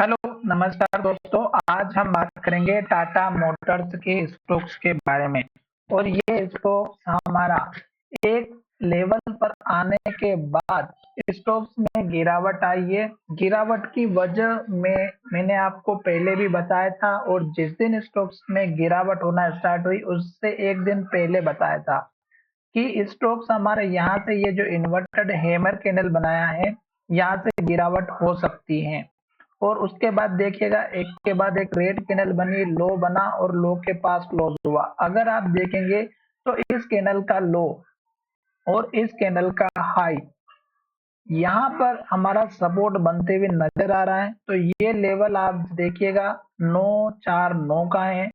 Hello, नमस्कार दोस्तों। आज हम बात करेंगे टाटा मोटर्स के स्टॉक्स के बारे में। और ये स्टॉक्स हमारा एक लेवल पर आने के बाद स्टॉक्स में गिरावट आई है। गिरावट की वजह में मैंने आपको पहले भी बताया था, और जिस दिन स्टॉक्स में गिरावट होना स्टार्ट हुई उससे एक दिन पहले बताया था कि स्टॉक्स हमारे यहाँ से ये जो इन्वर्टेड हैमर कैंडल बनाया है, यहाँ से गिरावट हो सकती है। और उसके बाद देखिएगा, एक के बाद एक रेड कैंडल बनी, लो बना और लो के पास क्लोज हुआ। अगर आप देखेंगे तो इस कैंडल का लो और इस कैंडल का हाई यहाँ पर हमारा सपोर्ट बनते हुए नजर आ रहा है। तो ये लेवल आप देखिएगा 949 का है,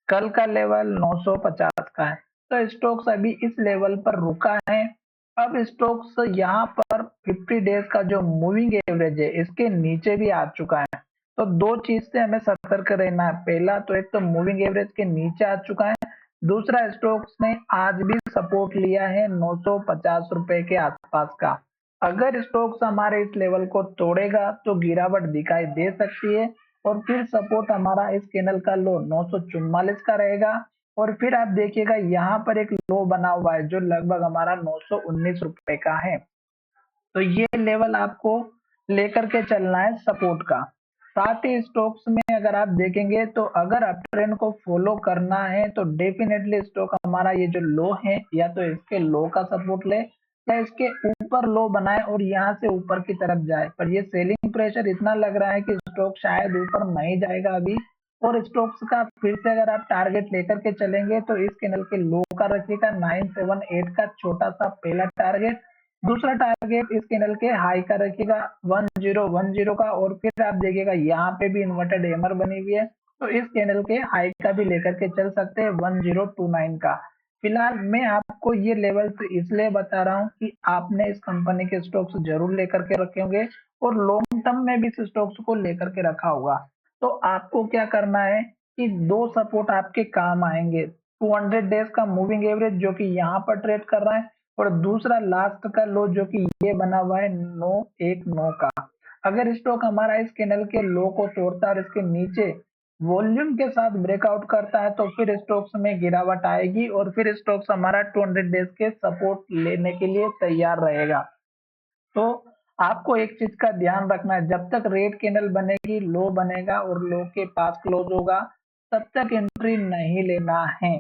कल का लेवल 950 का है। तो स्टॉक्स अभी इस लेवल पर रुका है। अब स्टॉक्स यहाँ पर 50 डेज का जो मूविंग एवरेज है इसके नीचे भी आ चुका है। तो दो चीज से हमें सतर्क रहना है। पहला तो एक तो मूविंग एवरेज के नीचे आ चुका है, दूसरा स्टॉक्स ने आज भी सपोर्ट लिया है 950 रुपए के आसपास का। अगर स्टॉक्स हमारे इस लेवल को तोड़ेगा तो गिरावट दिखाई दे सकती है। और फिर सपोर्ट हमारा इस कैंडल का लो 944 का रहेगा। और फिर आप देखिएगा यहाँ पर एक लो बना हुआ है जो लगभग हमारा 919 रुपए का है। तो ये लेवल आपको लेकर के चलना है सपोर्ट का। साथ ही स्टॉक्स में अगर आप देखेंगे तो अगर अप ट्रेंड को फॉलो करना है तो डेफिनेटली स्टॉक हमारा ये जो लो है या तो इसके लो का सपोर्ट ले या इसके ऊपर लो बनाए और यहाँ से ऊपर की तरफ जाए। पर ये सेलिंग प्रेशर इतना लग रहा है कि स्टॉक शायद ऊपर नहीं जाएगा अभी। और स्टॉक्स का फिर से अगर आप टारगेट लेकर के चलेंगे तो इस कैंडल के लो का रखिएगा 978 का छोटा सा पहला टारगेट। दूसरा टारगेट इस कैंडल के हाई का रखिएगा 1010 का। और फिर आप देखिएगा यहाँ पे भी इन्वर्टेड हैमर बनी हुई है, तो इस कैंडल के हाई का भी लेकर के चल सकते हैं 1029 का। फिलहाल मैं आपको ये लेवल्स इसलिए बता रहा हूँ कि आपने इस कंपनी के स्टॉक्स जरूर लेकर के रखे होंगे और लॉन्ग टर्म में भी इस स्टॉक्स को लेकर के रखा होगा। तो आपको क्या करना है कि दो सपोर्ट आपके काम आएंगे। 200 डेज का मूविंग एवरेज जो कि यहाँ पर ट्रेड कर रहा है, और दूसरा लास्ट का लो जो कि ये बना हुआ है 919 का। अगर स्टॉक हमारा इस कैंडल के लो को तोड़ता है और इसके नीचे वॉल्यूम के साथ ब्रेकआउट करता है तो फिर स्टॉक्स में गिरावट आएगी और फिर स्टॉक्स हमारा 200 डेज के सपोर्ट लेने के लिए तैयार रहेगा। तो आपको एक चीज का ध्यान रखना है, जब तक रेड कैंडल बनेगी, लो बनेगा और लो के पास क्लोज होगा, तब तक एंट्री नहीं लेना है।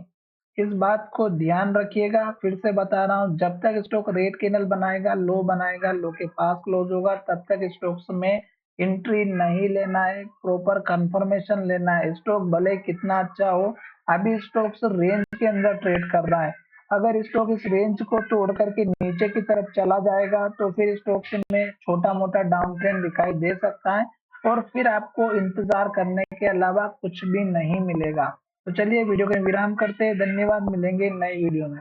इस बात को ध्यान रखिएगा। फिर से बता रहा हूँ, जब तक स्टॉक रेड कैंडल बनाएगा, लो के पास क्लोज होगा, तब तक स्टॉक्स में एंट्री नहीं लेना है। प्रॉपर कंफर्मेशन लेना है। स्टॉक भले कितना अच्छा हो, अभी स्टॉक्स रेंज के अंदर ट्रेड कर रहा है। अगर स्टॉक इस रेंज को तोड़ करके नीचे की तरफ चला जाएगा तो फिर स्टॉक्स में छोटा मोटा डाउन ट्रेंड दिखाई दे सकता है, और फिर आपको इंतजार करने के अलावा कुछ भी नहीं मिलेगा। तो चलिए वीडियो को विराम करते हैं। धन्यवाद, मिलेंगे नई वीडियो में।